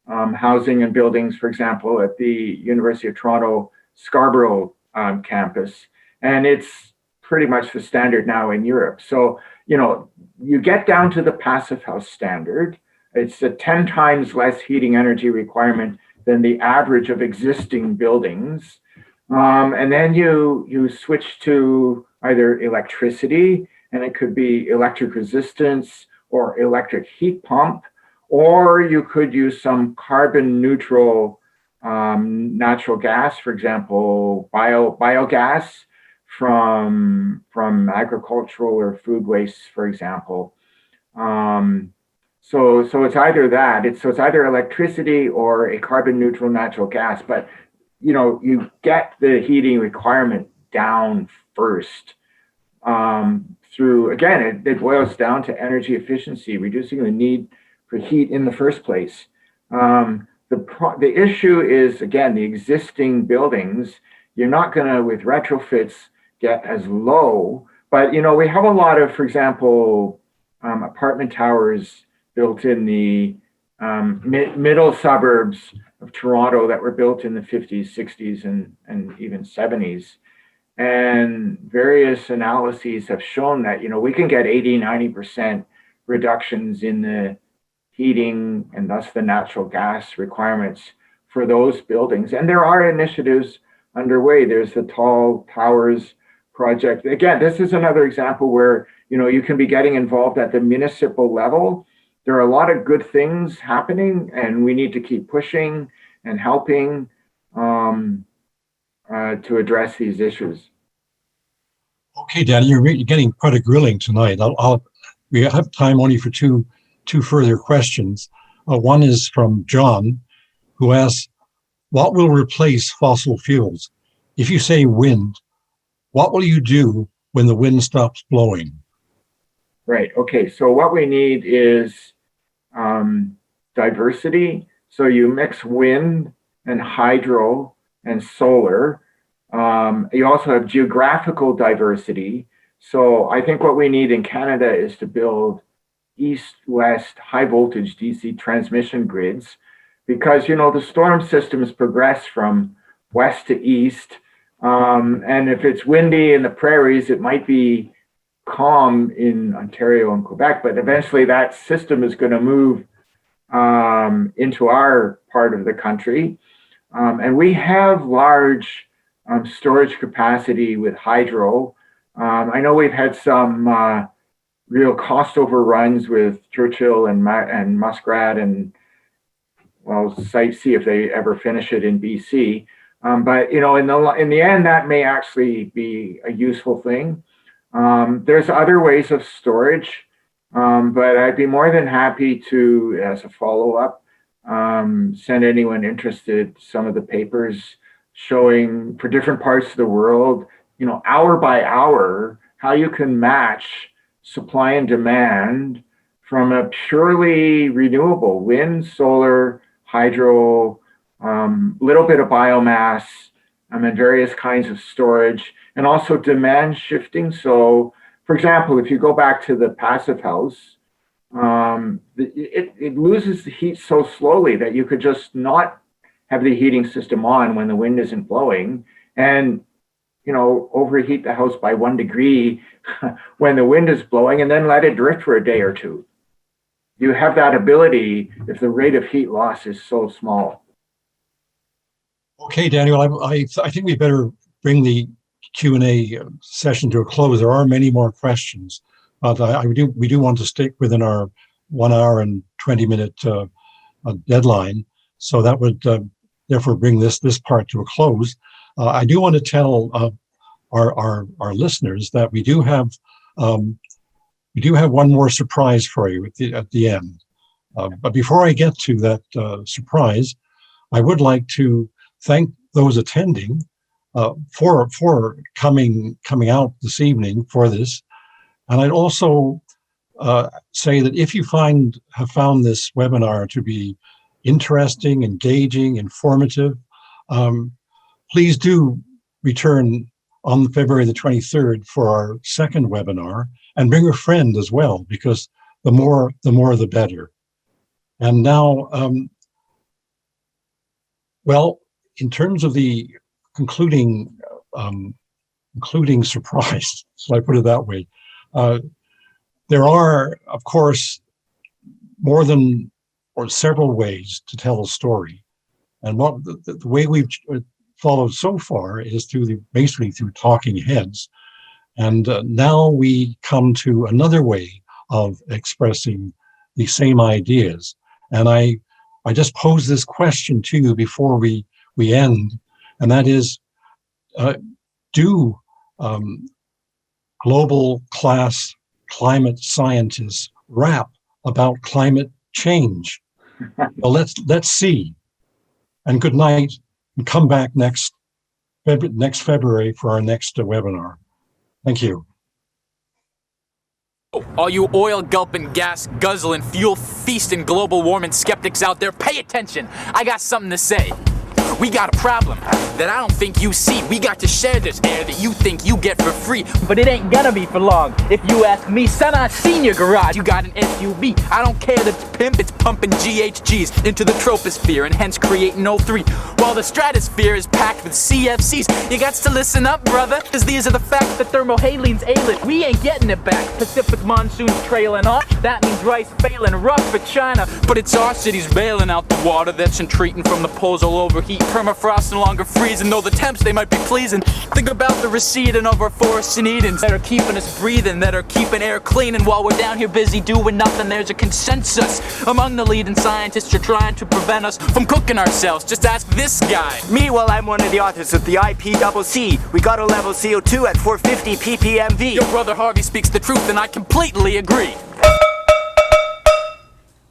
housing and buildings, for example, at the University of Toronto Scarborough campus. And it's pretty much the standard now in Europe. So you get down to the passive house standard. It's a 10 times less heating energy requirement than the average of existing buildings. And then you switch to either electricity, and it could be electric resistance or electric heat pump, or you could use some carbon neutral natural gas, for example, biogas from agricultural or food waste, for example. So it's either that, it's either electricity or a carbon neutral natural gas, but you get the heating requirement down first through, again, it boils down to energy efficiency, reducing the need for heat in the first place. The issue is, again, the existing buildings. You're not going to, with retrofits, get as low, but we have a lot of, for example, apartment towers built in the middle suburbs of Toronto that were built in the 50s, 60s, and even 70s. And various analyses have shown that, we can get 80, 90% reductions in the heating and thus the natural gas requirements for those buildings. And there are initiatives underway. There's the Tall Towers project. Again, this is another example where, you can be getting involved at the municipal level. There are a lot of good things happening, and we need to keep pushing and helping to address these issues. Okay, Danny, you're getting quite a grilling tonight. We have time only for two further questions. One is from John, who asks, what will replace fossil fuels? If you say wind, what will you do when the wind stops blowing? Right. Okay. So what we need is diversity. So you mix wind and hydro and solar. You also have geographical diversity. So I think what we need in Canada is to build east-west high voltage DC transmission grids, because the storm systems progress from west to east. And if it's windy in the prairies, it might be calm in Ontario and Quebec, but eventually that system is going to move into our part of the country. And we have large storage capacity with hydro. I know we've had some real cost overruns with Churchill and Muskrat, and see if they ever finish it in BC. But in the end, that may actually be a useful thing. There's other ways of storage, but I'd be more than happy to, as a follow-up, send anyone interested some of the papers showing for different parts of the world, hour by hour, how you can match supply and demand from a purely renewable wind, solar, hydro, little bit of biomass, and various kinds of storage, and also demand shifting. So, for example, if you go back to the passive house, it loses the heat so slowly that you could just not have the heating system on when the wind isn't blowing, and overheat the house by 1 degree when the wind is blowing, and then let it drift for a day or two. You have that ability if the rate of heat loss is so small. Okay, Daniel, I think we better bring the Q&A session to a close. There are many more questions, but we do want to stick within our 1 hour and 20-minute deadline. So that would therefore bring this part to a close. I do want to tell our listeners that we do have one more surprise for you at the end. But before I get to that surprise, I would like to thank those attending for coming out this evening for this. And I'd also say that if you have found this webinar to be interesting, engaging, informative, please do return on February the 23rd for our second webinar, and bring a friend as well, because the more the better. And now, in terms of the concluding surprise, so I put it that way, there are, of course, more than or several ways to tell a story. And what the way we've followed so far is basically through talking heads. And now we come to another way of expressing the same ideas. And I just pose this question to you before we end, and that is, do global class climate scientists rap about climate change? Well, let's see. And good night, and come back next February for our next webinar. Thank you. All you oil gulping, gas guzzling, fuel feasting global warming skeptics out there, pay attention. I got something to say. We got a problem that I don't think you see. We got to share this air that you think you get for free. But it ain't gonna be for long. If you ask me, son, I seen your garage. You got an SUV. I don't care that it's pimp, it's pumping GHGs into the troposphere and hence creating O3. While the stratosphere is packed with CFCs. You got to listen up, brother, cause these are the facts. The thermohalene's ailing. We ain't getting it back. Pacific monsoon's trailing off. That means rice failing rough for China. But it's our cities bailing out the water that's entreating from the poles all overheat. Permafrost no longer freezing, though the temps they might be pleasing. Think about the receding of our forests and Edens that are keeping us breathing, that are keeping air clean. And while we're down here busy doing nothing, there's a consensus among the leading scientists who are trying to prevent us from cooking ourselves. Just ask this guy. Meanwhile, I'm one of the authors of the IPCC. We got to level CO2 at 450 ppmv. Your brother Harvey speaks the truth, and I completely agree.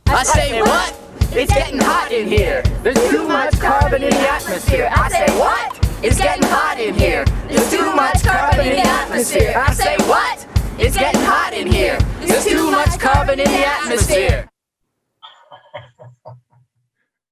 I say what? It's getting hot in here. There's too much carbon in the atmosphere. I say what? It's getting hot in here. There's too much carbon in the atmosphere. I say what? It's getting hot in here. There's too much carbon in the atmosphere.